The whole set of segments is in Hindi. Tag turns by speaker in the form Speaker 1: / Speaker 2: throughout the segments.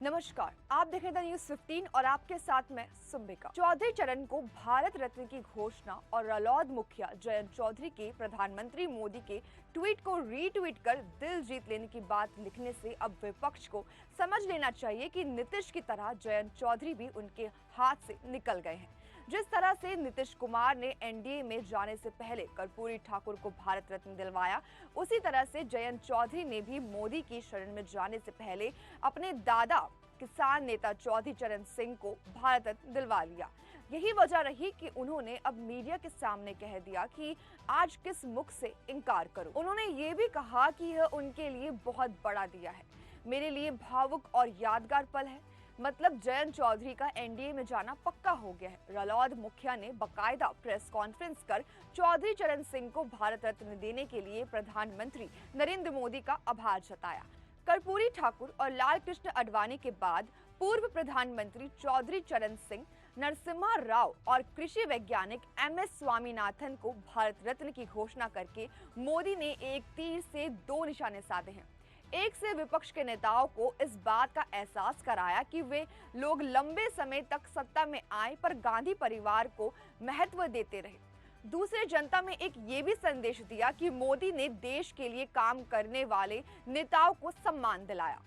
Speaker 1: नमस्कार, आप देख रहे हैं न्यूज़ 15 और आपके साथ मैं सुम्बिका। चौधरी चरण को भारत रत्न की घोषणा और रालोद मुखिया जयंत चौधरी के प्रधानमंत्री मोदी के ट्वीट को रीट्वीट कर दिल जीत लेने की बात लिखने से अब विपक्ष को समझ लेना चाहिए कि नीतीश की तरह जयंत चौधरी भी उनके हाथ से निकल गए हैं। जिस तरह से नीतीश कुमार ने एनडीए में जाने से पहले कर्पूरी ठाकुर को भारत रत्न दिलवाया, उसी तरह से जयंत चौधरी ने भी मोदी की शरण में जाने से पहले अपने दादा किसान नेता चौधरी चरण सिंह को भारत रत्न दिलवा लिया। यही वजह रही कि उन्होंने अब मीडिया के सामने कह दिया कि आज किस मुख से इनकार करूं। उन्होंने ये भी कहा कि यह उनके लिए बहुत बड़ा दिया है, मेरे लिए भावुक और यादगार पल है। मतलब जयंत चौधरी का एनडीए में जाना पक्का हो गया है। रालोद मुखिया ने बकायदा प्रेस कॉन्फ्रेंस कर चौधरी चरण सिंह को भारत रत्न देने के लिए प्रधानमंत्री नरेंद्र मोदी का आभार जताया। कर्पूरी ठाकुर और लाल कृष्ण आडवाणी के बाद पूर्व प्रधानमंत्री चौधरी चरण सिंह, नरसिम्हा राव और कृषि वैज्ञानिक एमएस स्वामीनाथन को भारत रत्न की घोषणा करके मोदी ने एक तीर से दो निशाने साधे हैं। एक से विपक्ष के नेताओं को इस बात का एहसास कराया कि वे लोग लंबे समय तक सत्ता में आए पर गांधी परिवार को महत्व देते रहे। दूसरे जनता में एक ये भी संदेश दिया कि मोदी ने देश के लिए काम करने वाले नेताओं को सम्मान दिलाया।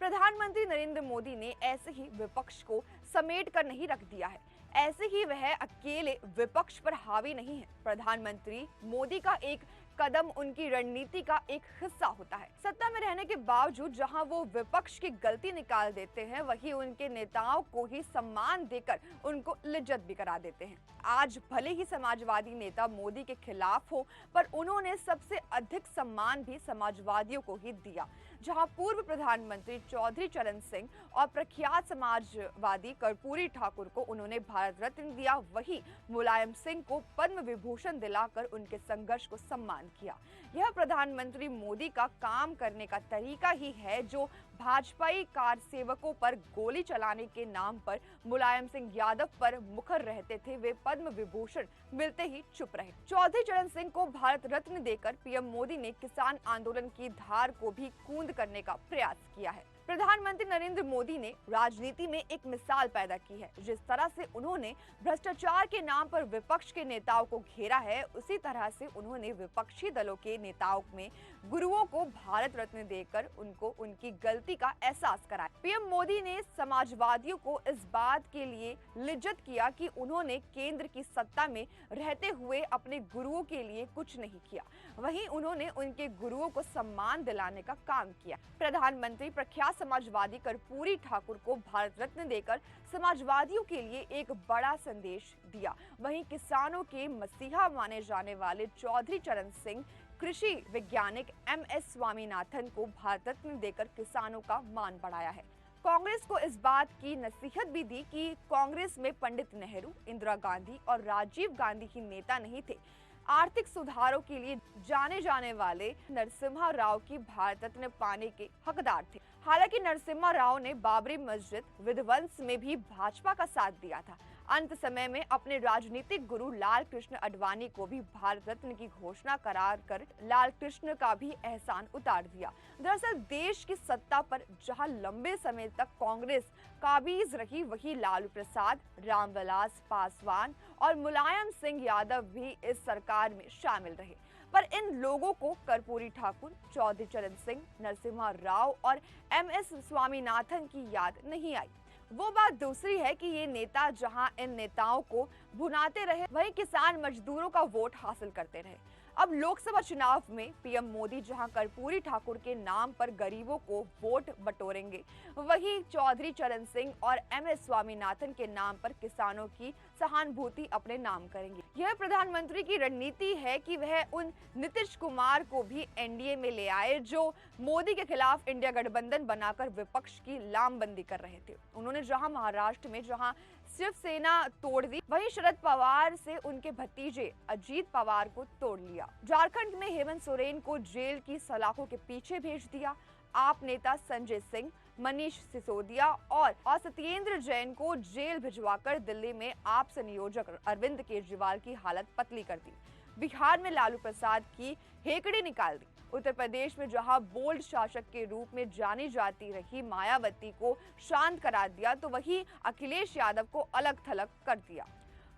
Speaker 1: प्रधानमंत्री नरेंद्र मोदी ने ऐसे ही विपक्ष को समेट कर नहीं रख दिया है। ऐसे ही वह अकेले विपक्ष पर हावी नहीं है। प्रधानमंत्री मोदी का एक कदम उनकी रणनीति का एक हिस्सा होता है। सत्ता में रहने के बावजूद जहां वो विपक्ष की गलती निकाल देते हैं, वहीं उनके नेताओं को ही सम्मान देकर उनको लिज्जत भी करा देते हैं। आज भले ही समाजवादी नेता मोदी के खिलाफ हो, पर उन्होंने सबसे अधिक सम्मान भी समाजवादियों को ही दिया। जहां पूर्व प्रधानमंत्री चौधरी चरण सिंह और प्रख्यात समाजवादी कर्पूरी ठाकुर को उन्होंने भारत रत्न दिया, वहीं मुलायम सिंह को पद्म विभूषण दिलाकर उनके संघर्ष को सम्मान किया। यह प्रधानमंत्री मोदी का काम करने का तरीका ही है, जो भाजपाई कारसेवकों पर गोली चलाने के नाम पर मुलायम सिंह यादव पर मुखर रहते थे, वे पद्म विभूषण मिलते ही चुप रहे। चौधरी चरण सिंह को भारत रत्न देकर पीएम मोदी ने किसान आंदोलन की धार को भी कूंद करने का प्रयास किया है। प्रधानमंत्री नरेंद्र मोदी ने राजनीति में एक मिसाल पैदा की है। जिस तरह से उन्होंने भ्रष्टाचार के नाम पर विपक्ष के नेताओं को घेरा है, उसी तरह से उन्होंने विपक्षी दलों के नेताओं में गुरुओं को भारत रत्न देकर उनको उनकी गलती का एहसास कराया। पीएम मोदी ने समाजवादियों को इस बात के लिए लिज्जत किया कि उन्होंने केंद्र की सत्ता में रहते हुए अपने गुरुओं के लिए कुछ नहीं किया, वहीं उन्होंने उनके गुरुओं को सम्मान दिलाने का काम किया। प्रधानमंत्री प्रख्यात समाजवादी कर्पूरी ठाकुर को भारत रत्न देकर समाजवादियों के लिए एक बड़ा संदेश दिया। वहीं किसानों के मसीहा माने जाने वाले चौधरी चरण सिंह, कृषि वैज्ञानिक एमएस स्वामीनाथन को भारत रत्न देकर किसानों का मान बढ़ाया है। कांग्रेस को इस बात की नसीहत भी दी कि कांग्रेस में पंडित नेहरू, इंदिरा गांधी और राजीव गांधी ही नेता नहीं थे। आर्थिक सुधारों के लिए जाने जाने वाले नरसिम्हा राव की भारत रत्न पाने के हकदार थे। हालांकि नरसिम्हा राव ने बाबरी मस्जिद विध्वंस में भी भाजपा का साथ दिया था। अंत समय में अपने राजनीतिक गुरु लाल कृष्ण आडवाणी को भी भारत रत्न की घोषणा करार कर लाल कृष्ण का भी एहसान उतार दिया। दरअसल देश की सत्ता पर जहां लंबे समय तक कांग्रेस काबिज रही, वहीं लालू प्रसाद, रामविलास पासवान और मुलायम सिंह यादव भी इस सरकार में शामिल रहे। पर इन लोगों को कर्पूरी ठाकुर, चौधरी चरण सिंह, नरसिम्हा राव और एमएस स्वामीनाथन की याद नहीं आई। वो बात दूसरी है कि ये नेता जहां इन नेताओं को भुनाते रहे, वहीं किसान मजदूरों का वोट हासिल करते रहे। अब लोकसभा चुनाव में पीएम मोदी जहां कर्पूरी ठाकुर के नाम पर गरीबों को वोट बटोरेंगे, वहीं चौधरी चरण सिंह और एमएस स्वामीनाथन के नाम पर किसानों की सहानुभूति अपने नाम करेंगे। यह प्रधानमंत्री की रणनीति है कि वह उन नीतीश कुमार को भी एनडीए में ले आए, जो मोदी के खिलाफ इंडिया गठबंधन बनाकर विपक्ष की लामबंदी कर रहे थे। उन्होंने जहां महाराष्ट्र में जहां शिवसेना तोड़ दी, वहीं शरद पवार से उनके भतीजे अजीत पवार को तोड़ लिया। झारखंड में हेमंत सोरेन को जेल की सलाखों के पीछे भेज दिया। आप नेता संजय सिंह, मनीष सिसोदिया और सत्येंद्र जैन को जेल भिजवाकर दिल्ली में आप संयोजक अरविंद केजरीवाल की हालत पतली कर दी। बिहार में लालू प्रसाद की हेकड़ी निकाल दी। उत्तर प्रदेश में जहां बोल्ड शासक के रूप में जानी जाती रही मायावती को शांत करा दिया, तो वहीं अखिलेश यादव को अलग थलग कर दिया।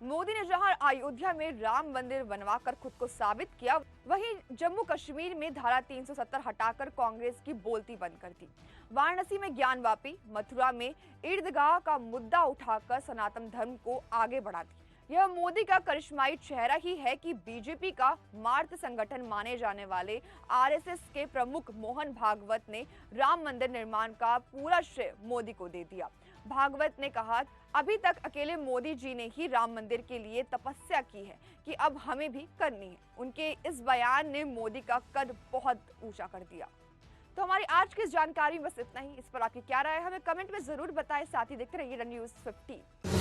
Speaker 1: मोदी ने जहां अयोध्या में राम मंदिर बनवाकर खुद को साबित किया, वहीं जम्मू कश्मीर में धारा 370 हटाकर कांग्रेस की बोलती बंद कर दी। वाराणसी में ज्ञानवापी, मथुरा में ईदगाह का मुद्दा उठाकर सनातन धर्म को आगे बढ़ा दी। यह मोदी का करिश्माई चेहरा ही है कि बीजेपी का मार्त संगठन माने जाने वाले आरएसएस के प्रमुख मोहन भागवत ने राम मंदिर निर्माण का पूरा श्रेय मोदी को दे दिया। भागवत ने कहा, अभी तक अकेले मोदी जी ने ही राम मंदिर के लिए तपस्या की है कि अब हमें भी करनी है। उनके इस बयान ने मोदी का कद बहुत ऊंचा कर दिया। तो हमारी आज की इस जानकारी में बस इतना ही। इस पर आपकी क्या राय है, हमें कमेंट में जरूर बताएं। साथ ही देखते रहिए न्यूज़ 15।